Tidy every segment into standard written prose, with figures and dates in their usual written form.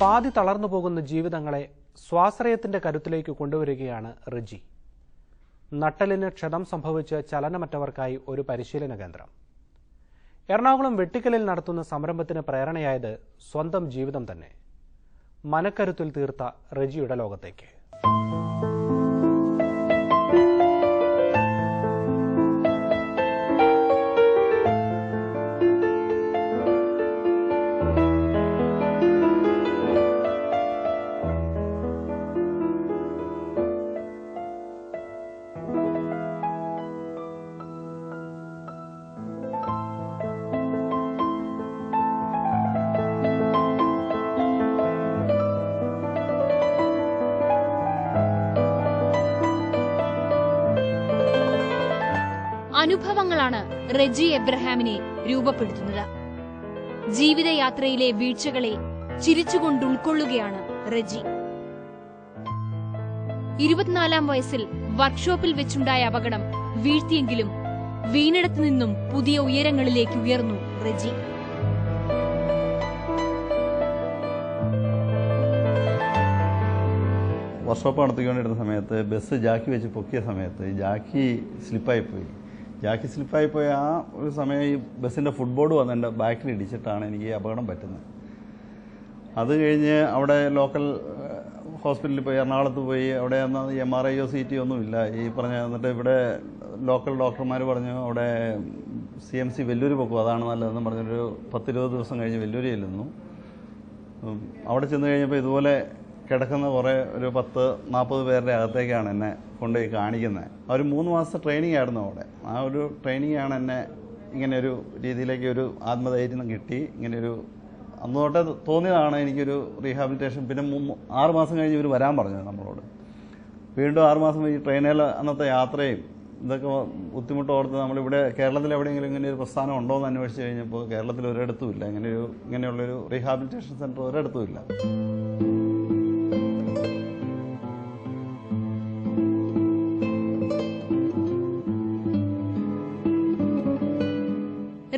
പാതി തളർന്നു പോകുന്ന ജീവിതങ്ങളെ സ്വാശ്രയത്തിന്റെ കരുത്തിലേക്ക് കൊണ്ടുവരികയാണ് റെജി. നട്ടലിന് ക്ഷതം സംഭവിച്ച് ചലനമറ്റവർക്കായി ഒരു പരിശീലന കേന്ദ്രം. എറണാകുളം വെട്ടിക്കലിൽ നടത്തുന്ന സംരംഭത്തിന് പ്രേരണയായത് സ്വന്തം ജീവിതം തന്നെ. മനക്കരുത്തിൽ തീർത്ത റെജിയുടെ ലോകത്തേക്ക്. അനുഭവങ്ങളാണ് റെജി എബ്രഹാമിനെ രൂപപ്പെടുത്തുന്നത്. ജീവിതയാത്രയിലെ വീഴ്ചകളെ ചിരിച്ചുകൊണ്ട് ഉൾക്കൊള്ളുകയാണ് റെജി. 24-ാം വയസ്സിൽ വർക്ക്ഷോപ്പിൽ വെച്ചുണ്ടായ അപകടം വീഴ്ത്തിയെങ്കിലും വീണിടത്തു നിന്നും പുതിയ ഉയരങ്ങളിലേക്ക് ഉയർന്നു റെജി. വർക്ക്ഷോപ്പ് നടത്തിക്കൊണ്ടിരുന്ന സമയത്ത് ബസ് ജാക്കി വെച്ച് പൊക്കിയ സമയത്ത് ജാക്കി സ്ലിപ്പായിപ്പോയി. ആ ഒരു സമയം ഈ ബസ്സിൻ്റെ ഫുട്ബോർഡ് വന്ന് എൻ്റെ ബാക്കിൽ ഇടിച്ചിട്ടാണ് എനിക്ക് ഈ അപകടം പറ്റുന്നത്. അത് കഴിഞ്ഞ് അവിടെ ലോക്കൽ ഹോസ്പിറ്റലിൽ പോയി, എറണാകുളത്ത് പോയി. അവിടെ MRIയോ CT ഒന്നും ഇല്ല ഈ പറഞ്ഞ. എന്നിട്ട് ഇവിടെ ലോക്കൽ ഡോക്ടർമാർ പറഞ്ഞു അവിടെ CMC വെല്ലൂർ പൊക്കും, അതാണ് നല്ലതെന്ന് പറഞ്ഞൊരു 10-20 ദിവസം കഴിഞ്ഞ് വെല്ലൂർ ചെല്ലുന്നു. അവിടെ ചെന്ന് കഴിഞ്ഞപ്പോൾ ഇതുപോലെ കിടക്കുന്ന ഒരു 10-40 പേരുടെ അകത്തേക്കാണ് എന്നെ കൊണ്ടുപോയി കാണിക്കുന്നത്. ഒരു 3 മാസത്തെ ട്രെയിനിങ് ആയിരുന്നു അവിടെ. ആ ഒരു ട്രെയിനിങ്ങാണ് എന്നെ ഇങ്ങനെയൊരു രീതിയിലേക്ക് ഒരു ആത്മധൈര്യം കിട്ടി. ഇങ്ങനെയൊരു അന്ന് തൊട്ടേ തോന്നിയതാണ് എനിക്കൊരു റീഹാബിലിറ്റേഷൻ. പിന്നെ 6 മാസം കഴിഞ്ഞ് ഇവർ വരാൻ പറഞ്ഞത് നമ്മളോട്. വീണ്ടും 6 മാസം ഈ ട്രെയിനിൽ അന്നത്തെ യാത്രയും ഇതൊക്കെ ബുദ്ധിമുട്ടോർത്ത് നമ്മളിവിടെ കേരളത്തിൽ എവിടെയെങ്കിലും ഇങ്ങനെയൊരു പ്രസ്ഥാനം ഉണ്ടോ എന്ന് അന്വേഷിച്ച് കഴിഞ്ഞപ്പോൾ കേരളത്തിൽ ഒരിടത്തും ഇല്ല. ഇങ്ങനെയുള്ളൊരു റീഹാബിലിറ്റേഷൻ സെൻറ്റർ ഒരിടത്തും ഇല്ല.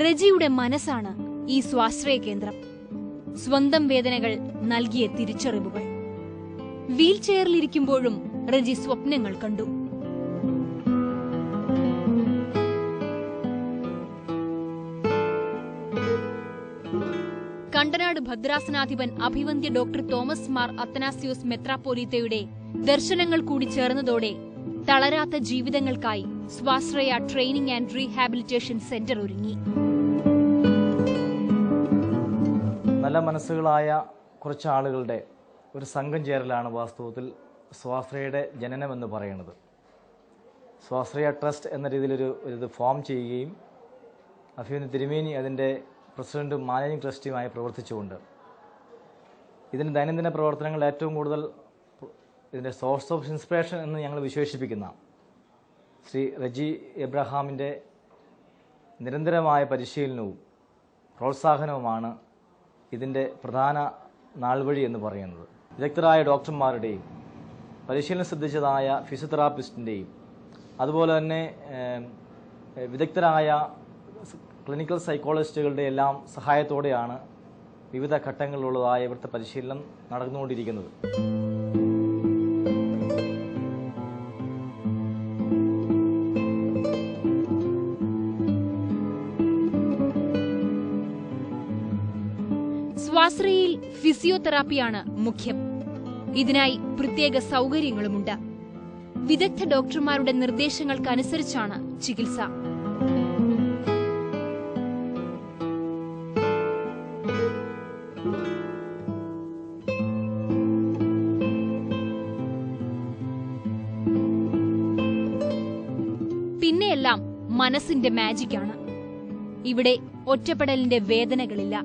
റെജിയുടെ മനസ്സാണ് ഈ സ്വാശ്രയ കേന്ദ്രം. സ്വന്തം വേദനകൾ നൽകിയ തിരിച്ചറിവുകൾ. വീൽ ചെയറിലിരിക്കുമ്പോഴും റെജി സ്വപ്നങ്ങൾ കണ്ടു. കണ്ടനാട് ഭദ്രാസനാധിപൻ അഭിവന്ദ്യ ഡോക്ടർ തോമസ് മാർ അത്തനാസിയോസ് മെത്രാപ്പോലീത്തയുടെ ദർശനങ്ങൾ കൂടി ചേർന്നതോടെ തളരാത്ത ജീവിതങ്ങൾക്കായി സ്വാശ്രയ ട്രെയിനിംഗ് ആൻഡ് റീഹാബിലിറ്റേഷൻ സെന്റർ ഒരുങ്ങി. നല്ല മനസ്സുകളായ കുറച്ച് ആളുകളുടെ ഒരു സംഘം ചേരലാണ് വാസ്തവത്തിൽ സ്വാശ്രയയുടെ ജനനമെന്ന് പറയുന്നത്. സ്വാശ്രയ ട്രസ്റ്റ് എന്ന രീതിയിൽ ഫോം ചെയ്യുകയും അഭിവന്ദ്യ തിരുമേനി അതിൻ്റെ പ്രസിഡന്റും മാനേജിംഗ് ട്രസ്റ്റിയുമായി പ്രവർത്തിച്ചുകൊണ്ട് ഇതിൻ്റെ ദൈനംദിന പ്രവർത്തനങ്ങൾ ഏറ്റവും കൂടുതൽ ഇതിൻ്റെ സോഴ്സ് ഓഫ് ഇൻസ്പിറേഷൻ എന്ന് ഞങ്ങൾ വിശേഷിപ്പിക്കുന്ന ശ്രീ റെജി എബ്രഹാമിൻ്റെ നിരന്തരമായ പരിശീലനവും പ്രോത്സാഹനവുമാണ് ഇതിൻ്റെ പ്രധാന നാൾവഴി എന്ന് പറയുന്നത്. വിദഗ്ധരായ ഡോക്ടർമാരുടെയും പരിശീലനം ശ്രദ്ധിച്ചതായ ഫിസിയോതെറാപ്പിസ്റ്റിൻ്റെയും അതുപോലെ തന്നെ വിദഗ്ധരായ ക്ലിനിക്കൽ സൈക്കോളജിസ്റ്റുകളുടെ എല്ലാം സഹായത്തോടെയാണ് വിവിധ ഘട്ടങ്ങളിലുള്ളതായ ഇവിടുത്തെ പരിശീലനം നടന്നുകൊണ്ടിരിക്കുന്നത്. സ്വാശ്രയയിൽ ഫിസിയോതെറാപ്പിയാണ് മുഖ്യം. ഇതിനായി പ്രത്യേക സൗകര്യങ്ങളുമുണ്ട്. വിദഗ്ധ ഡോക്ടർമാരുടെ നിർദ്ദേശങ്ങൾക്കനുസരിച്ചാണ് ചികിത്സ. പിന്നെയെല്ലാം മനസ്സിന്റെ മാജിക്കാണ്. ഇവിടെ ഒറ്റപ്പെടലിന്റെ വേദനകളില്ല.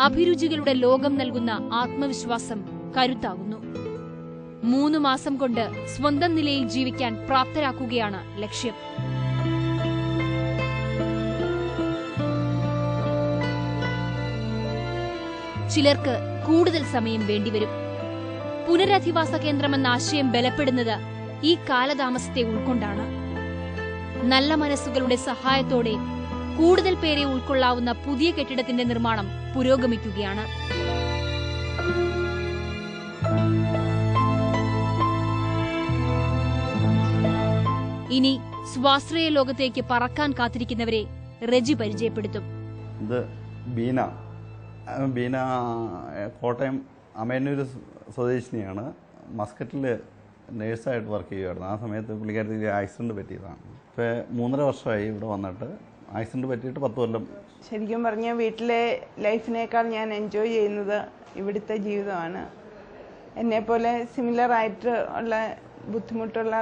അഭിരുചികളുടെ ലോകം നൽകുന്ന ആത്മവിശ്വാസം കരുത്താകുന്നു. 3 മാസം കൊണ്ട് സ്വന്തം നിലയിൽ ജീവിക്കാൻ പ്രാപ്തരാക്കുകയാണ് ലക്ഷ്യം. ചിലർക്ക് കൂടുതൽ സമയം വേണ്ടിവരും. പുനരധിവാസ കേന്ദ്രമെന്ന ആശയം ബലപ്പെടുന്നത് ഈ കാലതാമസത്തെ ഉൾക്കൊണ്ടാണ്. നല്ല മനസ്സുകളുടെ സഹായത്തോടെ കൂടുതൽ പേരെ ഉൾക്കൊള്ളാവുന്ന പുതിയ കെട്ടിടത്തിന്റെ നിർമ്മാണം പുരോഗമിക്കുകയാണ്. ഇനി സ്വാശ്രയ ലോകത്തേക്ക് പറക്കാൻ കാത്തിരിക്കുന്നവരെ റെജി പരിചയപ്പെടുത്തും. ഇത് ബീന. ബീന കോട്ടയം അമേനൂര് സ്വദേശിനിയാണ്. മസ്കറ്റിൽ നേഴ്സായിട്ട് വർക്ക് ചെയ്യുമായിരുന്നു. ആ സമയത്ത് പുള്ളിക്കാരത്തിൽ ആക്സിഡൻറ്റ് പറ്റിയതാണ്. ഇപ്പോൾ 3.5 വർഷമായി ഇവിടെ വന്നിട്ട്. ആക്സിഡൻറ്റ് പറ്റിയിട്ട് 10 കൊല്ലം. ശരിക്കും പറഞ്ഞാൽ വീട്ടിലെ ലൈഫിനേക്കാൾ ഞാൻ എൻജോയ് ചെയ്യുന്നത് ഇവിടുത്തെ ജീവിതമാണ്. എന്നെപ്പോലെ സിമിലറായിട്ട് ഉള്ള ബുദ്ധിമുട്ടുള്ള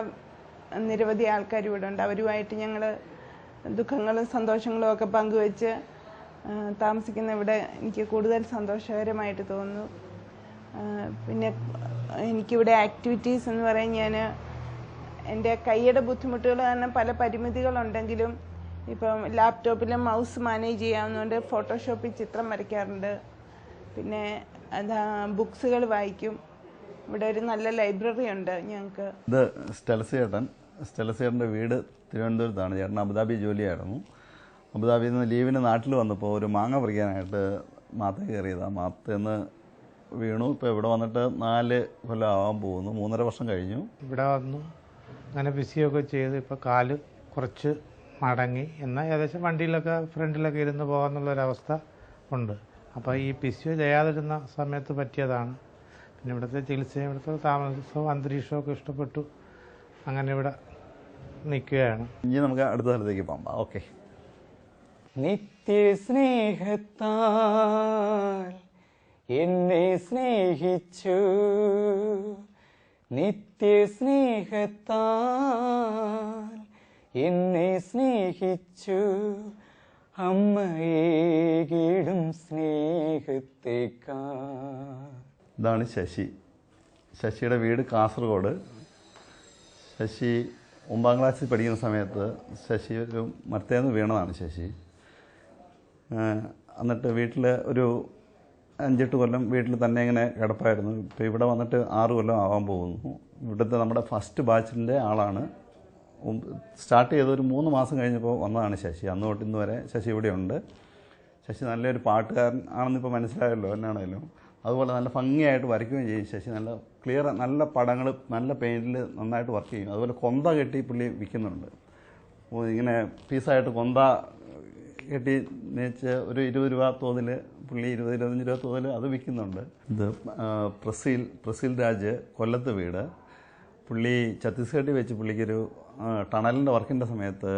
നിരവധി ആൾക്കാർ ഇവിടെ ഉണ്ട്. അവരുമായിട്ട് ഞങ്ങൾ ദുഃഖങ്ങളും സന്തോഷങ്ങളും ഒക്കെ പങ്കുവെച്ച് താമസിക്കുന്ന ഇവിടെ എനിക്ക് കൂടുതൽ സന്തോഷകരമായിട്ട് തോന്നുന്നു. പിന്നെ എനിക്കിവിടെ ആക്ടിവിറ്റീസ് എന്ന് പറയാൻ ഞാൻ എൻ്റെ കൈയുടെ ബുദ്ധിമുട്ടുകൾ കാരണം പല പരിമിതികളുണ്ടെങ്കിലും ഇപ്പം ലാപ്ടോപ്പിൽ മൗസ് മാനേജ് ചെയ്യാവുന്നതുകൊണ്ട് ഫോട്ടോഷോപ്പിൽ ചിത്രം വരയ്ക്കാറുണ്ട്. പിന്നെ ബുക്സുകൾ വായിക്കും. ഇവിടെ ഒരു നല്ല ലൈബ്രറി ഉണ്ട് ഞങ്ങൾക്ക്. ഇത് സ്റ്റെലസേട്ടൻ്റെ വീട് തിരുവനന്തപുരത്താണ്. ചേട്ടൻ അബുദാബി ജോലിയായിരുന്നു. അബുദാബിയിൽ നിന്ന് ലീവിന് നാട്ടിൽ വന്നപ്പോൾ ഒരു മാങ്ങ പറിക്കാനായിട്ട് മാത്ത കയറിയതാണ്. മാത്തേന്ന് വീണു. ഇപ്പോൾ ഇവിടെ വന്നിട്ട് 4 കൊല്ലം ആവാൻ പോകുന്നു. 3.5 വർഷം കഴിഞ്ഞു. ഇവിടെ വന്നു അങ്ങനെ ബിസിയൊക്കെ ചെയ്ത് ഇപ്പോൾ കാല് കുറച്ച് മടങ്ങി. എന്നാൽ ഏകദേശം വണ്ടിയിലൊക്കെ ഫ്രണ്ടിലൊക്കെ ഇരുന്ന് പോകാമെന്നുള്ളൊരവസ്ഥ ഉണ്ട്. അപ്പോൾ ഈ പിസിയോ ചെയ്യാതിരുന്ന സമയത്ത് പറ്റിയതാണ്. പിന്നെ ഇവിടുത്തെ ചികിത്സയും ഇവിടുത്തെ താമസവും അന്തരീക്ഷമൊക്കെ ഇഷ്ടപ്പെട്ടു. അങ്ങനെ ഇവിടെ നിൽക്കുകയാണ്. ഇനി നമുക്ക് അടുത്ത സ്ഥലത്തേക്ക് പോകാം. ഓക്കെ. നിത്യസ്നേഹത്താൽ എന്നെ സ്നേഹിച്ചു, നിത്യസ്നേഹത്താൽ എന്നെ സ്നേഹിച്ചു, അമ്മയേകിടും സ്നേഹത്തേക്കാൾ. ഇതാണ് ശശി. ശശിയുടെ വീട് കാസർഗോഡ്. ശശി 9ാം ക്ലാസ്സിൽ പഠിക്കുന്ന സമയത്ത് ശശി ഒരു മരത്തേന്ന് വീണതാണ് ശശി. എന്നിട്ട് വീട്ടിൽ ഒരു 5-8 കൊല്ലം വീട്ടിൽ തന്നെ ഇങ്ങനെ കിടപ്പായിരുന്നു. ഇപ്പോൾ ഇവിടെ വന്നിട്ട് 6 കൊല്ലം ആവാൻ പോകുന്നു. ഇവിടുത്തെ നമ്മുടെ ഫസ്റ്റ് ബാച്ചിൻ്റെ ആളാണ്. സ്റ്റാർട്ട് ചെയ്ത് ഒരു 3 മാസം കഴിഞ്ഞപ്പോൾ വന്നതാണ് ശശി. അന്ന് തൊട്ട് ഇന്ന് വരെ ശശി ഇവിടെയുണ്ട്. ശശി നല്ലൊരു പാട്ടുകാരൻ ആണെന്നിപ്പോൾ മനസ്സിലായല്ലോ എന്നാണേലും. അതുപോലെ നല്ല ഭംഗിയായിട്ട് വരയ്ക്കുകയും ചെയ്യും ശശി. നല്ല ക്ലിയർ, നല്ല പടങ്ങൾ, നല്ല പെയിൻറ്റിൽ നന്നായിട്ട് വർക്ക് ചെയ്യും. അതുപോലെ കൊന്ത കെട്ടി പുള്ളി വിൽക്കുന്നുണ്ട്. ഇങ്ങനെ പീസായിട്ട് കൊന്ത കെട്ടി നേച്ച് ഒരു 20 രൂപ തോതിൽ പുള്ളി 20-25 രൂപ തോതിൽ അത് വിൽക്കുന്നുണ്ട്. ഇത് പ്രസീൽ രാജ്, കൊല്ലത്ത് വീട്. പുള്ളി ഛത്തീസ്ഗഡിൽ വെച്ച് പുള്ളിക്കൊരു ടണലിൻ്റെ വർക്കിൻ്റെ സമയത്ത്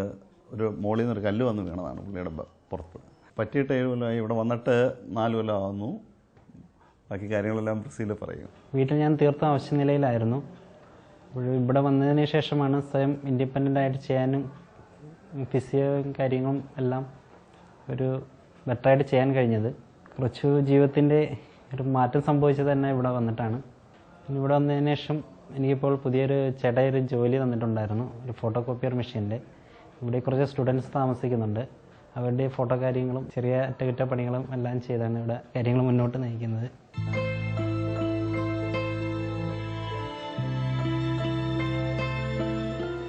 ഒരു മോളിൽ നിന്നൊരു കല്ല് വന്ന് വീണതാണ് പുള്ളിയുടെ പുറത്ത്. പറ്റിയിട്ട് 7 കൊല്ലമായി. ഇവിടെ വന്നിട്ട് 4 കൊല്ലം ആവുന്നു. ബാക്കി കാര്യങ്ങളെല്ലാം പ്രസീൽ പറയും. വീട്ടിൽ ഞാൻ തീർത്തും അവശനിലയിലായിരുന്നു. ഇവിടെ വന്നതിന് ശേഷമാണ് സ്വയം ഇൻഡിപെൻഡൻ്റായിട്ട് ചെയ്യാനും ഫിസിയോയും കാര്യങ്ങളും എല്ലാം ഒരു ബെറ്ററായിട്ട് ചെയ്യാൻ കഴിഞ്ഞത്. കുറച്ച് ജീവിതത്തിൻ്റെ ഒരു മാറ്റം സംഭവിച്ചത് തന്നെ ഇവിടെ വന്നിട്ടാണ്. ഇവിടെ വന്നതിന് ശേഷം എനിക്കിപ്പോൾ പുതിയൊരു ചേട്ടായൊരു ജോലി തന്നിട്ടുണ്ടായിരുന്നു, ഒരു ഫോട്ടോ കോപ്പിയർ മെഷീൻ്റെ. ഇവിടെ കുറച്ച് സ്റ്റുഡൻസ് താമസിക്കുന്നുണ്ട്. അവരുടെ ഫോട്ടോ കാര്യങ്ങളും ചെറിയ അറ്റകുറ്റപ്പണികളും എല്ലാം ചെയ്താണ് ഇവിടെ കാര്യങ്ങൾ മുന്നോട്ട് നയിക്കുന്നത്.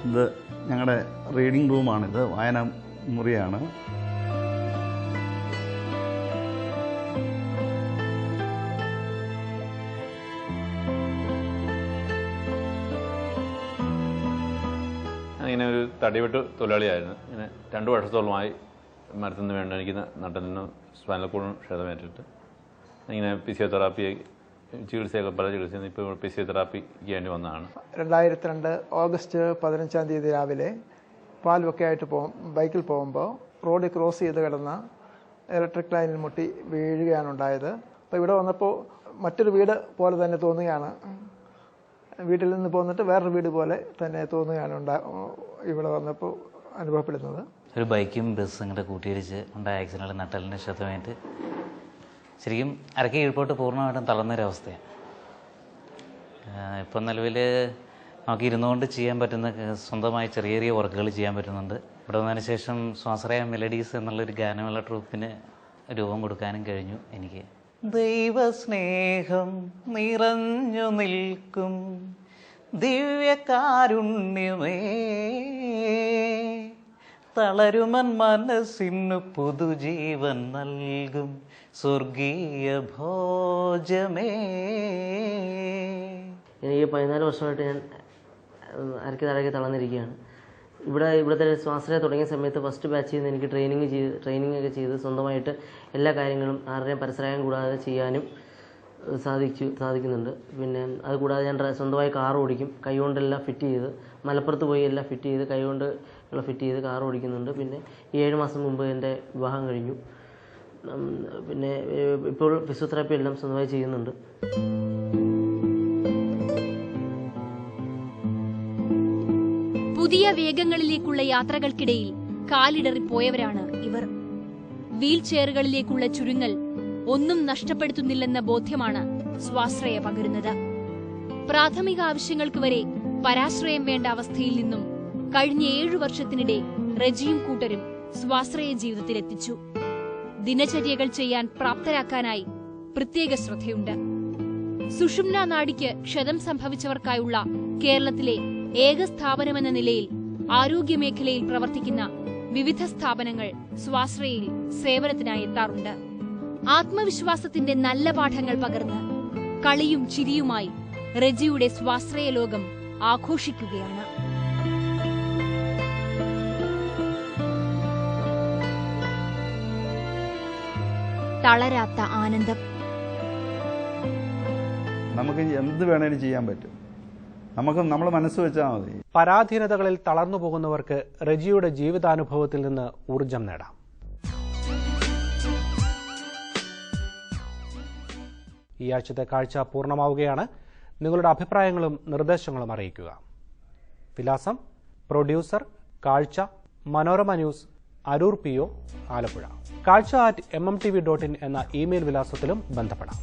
ഇത് ഞങ്ങളുടെ റീഡിംഗ് റൂമാണിത്. വായനാ മുറിയാണ്. ഇങ്ങനെ ഒരു തടിവെട്ട് തൊഴിലാളിയായിരുന്നു. ഇങ്ങനെ 2 വർഷത്തോളമായി മരത്തിൽ നിന്ന് വേണ്ട എനിക്ക് നട്ടലിന് സ്പൈനൽ കോഡിന് ക്ഷതമേറ്റിട്ട് ഇങ്ങനെ ഫിസിയോതെറാപ്പി ചികിത്സയൊക്കെ പല ചികിത്സയും ഇപ്പോൾ ഫിസിയോതെറാപ്പി ചെയ്യേണ്ടി വന്നതാണ്. 2002 ഓഗസ്റ്റ് 15-ാം തീയതി രാവിലെ പാൽവൊക്കെ ആയിട്ട് ബൈക്കിൽ പോകുമ്പോൾ റോഡ് ക്രോസ് ചെയ്ത് കിടന്ന ഇലക്ട്രിക് ലൈനിൽ മുട്ടി വീഴുകയാണ് ഉണ്ടായത്. അപ്പോൾ ഇവിടെ വന്നപ്പോൾ മറ്റൊരു വീട് പോലെ തന്നെ തോന്നുകയാണ്. വീട്ടിൽ നിന്ന് പോന്നിട്ട് വേറൊരു വീട് പോലെ തന്നെ തോന്നുകയാണ് ഇവിടെ വന്നപ്പോൾ അനുഭവപ്പെടുന്നത്. ഒരു ബൈക്കും ബസ്സും ഇങ്ങോട്ട് കൂട്ടിയിടിച്ച് ഉണ്ടായ ആക്സിഡൻറ്റിൽ നട്ടലിൻ്റെ ക്ഷതമേറ്റ് ശരിക്കും അരക്ക് കീഴ്പോട്ട് പൂർണ്ണമായിട്ടും തളർന്നൊരവസ്ഥയാണ്. ഇപ്പം നിലവിൽ നമുക്ക് ഇരുന്നുകൊണ്ട് ചെയ്യാൻ പറ്റുന്ന സ്വന്തമായി ചെറിയ ചെറിയ വർക്കുകൾ ചെയ്യാൻ പറ്റുന്നുണ്ട്. ഇവിടെ വന്നതിന് ശേഷം സ്വാശ്രയ മെലഡീസ് എന്നുള്ളൊരു ഗാനമേള ട്രൂപ്പിന് രൂപം കൊടുക്കാനും കഴിഞ്ഞു എനിക്ക്. ദൈവസ്നേഹം നിറഞ്ഞു നിൽക്കും ദിവ്യകാരുണ്യമേ, തളരുമൻ മനസ്സിന് പുതുജീവൻ നൽകും സ്വർഗീയ ഭോജമേ. എനിക്ക് 14 വർഷമായിട്ട് ഞാൻ അരക്കി തളർന്നിരിക്കുകയാണ്. ഇവിടുത്തെ സ്വാശ്രയ തുടങ്ങിയ സമയത്ത് ഫസ്റ്റ് ബാച്ചിൽ നിന്ന് എനിക്ക് ട്രെയിനിങ് ഒക്കെ ചെയ്ത് സ്വന്തമായിട്ട് എല്ലാ കാര്യങ്ങളും ആരുടെയും പരസഹായം കൂടാതെ ചെയ്യാനും സാധിക്കുന്നുണ്ട്. പിന്നെ അതുകൂടാതെ ഞാൻ സ്വന്തമായി കാർ ഓടിക്കും, കൈകൊണ്ടെല്ലാം ഫിറ്റ് ചെയ്ത്, മലപ്പുറത്ത് പോയി എല്ലാം ഫിറ്റ് ചെയ്ത് കൈകൊണ്ട് ഫിറ്റ് ചെയ്ത് കാർ ഓടിക്കുന്നുണ്ട്. പിന്നെ ഈ 7 മാസം മുമ്പ് എൻ്റെ വിവാഹം കഴിഞ്ഞു. പിന്നെ ഇപ്പോൾ ഫിസിയോതെറാപ്പി എല്ലാം സ്വന്തമായി ചെയ്യുന്നുണ്ട്. പുതിയ വേഗങ്ങളിലേക്കുള്ള യാത്രകൾക്കിടയിൽ കാലിടറിപ്പോയവരാണ് ഇവർ. വീൽ ചെയറുകളിലേക്കുള്ള ചുരുങ്ങൽ ഒന്നും നഷ്ടപ്പെടുത്തുന്നില്ലെന്ന ബോധ്യമാണ് സ്വാശ്രയ പകരുന്നത്. പ്രാഥമിക ആവശ്യങ്ങൾക്ക് വരെ പരാശ്രയം വേണ്ട അവസ്ഥയിൽ നിന്നും കഴിഞ്ഞ 7 വർഷത്തിനിടെ റജിയും കൂട്ടരും സ്വാശ്രയ ജീവിതത്തിലെത്തിച്ചു. ദിനചര്യകൾ ചെയ്യാൻ പ്രാപ്തരാക്കാനായി പ്രത്യേക ശ്രദ്ധയുണ്ട്. സുഷുമ്നാ നാഡിക്ക് ക്ഷതം സംഭവിച്ചവർക്കായുള്ള കേരളത്തിലെ ഏക സ്ഥാപനമെന്ന നിലയിൽ ആരോഗ്യമേഖലയിൽ പ്രവർത്തിക്കുന്ന വിവിധ സ്ഥാപനങ്ങൾ സ്വാശ്രയയിൽ സേവനത്തിനായി എത്താറുണ്ട്. ആത്മവിശ്വാസത്തിന്റെ നല്ല പാഠങ്ങൾ പകർന്ന് കളിയും ചിരിയുമായി റജിയുടെ സ്വാശ്രയ ലോകം ആഘോഷിക്കുകയാണ്. തളരാത്ത ആനന്ദം. നമുക്ക് എന്ത് വേണേലും ചെയ്യാൻ പറ്റും. നമ്മൾ മനസ്സ് വെച്ചാൽ മതി. പരാധീനതകളിൽ തളർന്നു പോകുന്നവർക്ക് റജിയുടെ ജീവിതാനുഭവത്തിൽ നിന്ന് ഊർജം നേടാം. ഈ ആഴ്ചത്തെ കാഴ്ച പൂർണ്ണമാവുകയാണ്. നിങ്ങളുടെ അഭിപ്രായങ്ങളും നിർദ്ദേശങ്ങളും അറിയിക്കുക. വിലാസം: പ്രൊഡ്യൂസർ, കാഴ്ച, മനോരമ ന്യൂസ്, അരൂർ PO, ആലപ്പുഴ. കാഴ്ച@mmtv.in എന്ന ഇമെയിൽ വിലാസത്തിലും ബന്ധപ്പെടാം.